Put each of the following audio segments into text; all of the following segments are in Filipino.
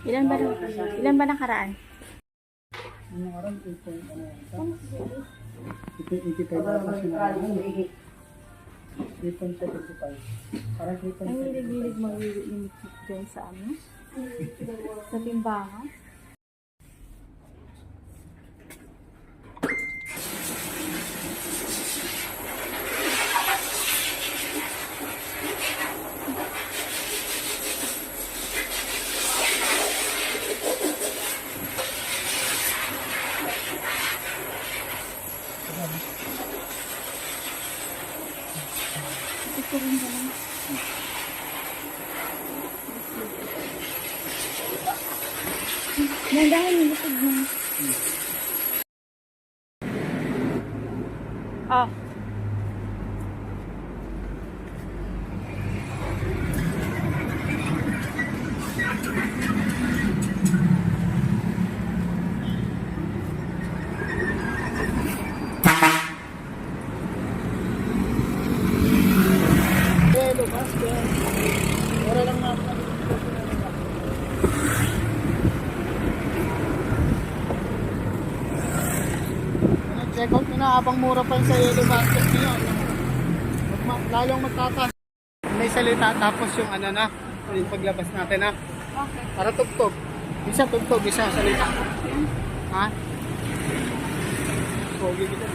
Ilan ba nakaraan? Ano nakaraan, 3.75. Parang 3.75. Ang hilig-hilig mag-limit dyan sa ano? Sa timbangan? Ito rin ba lang? Nandahan yung lipid mo. Ah. Wala lang na. Check out nyo na habang mura pa sa yellow basket nyo. Lalong magtataas. May salita tapos yung ano na, yung paglabas natin ha. Okay. Para tugtog. Isa tugtog, isa salita. Ha? Pogi kita.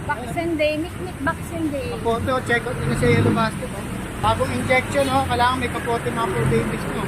Vaccine day. Mikmik vaccine day. Kapote o check out nyo na sa yellow basket. Bagong injection, kailangan may kapote mga for babies nyo.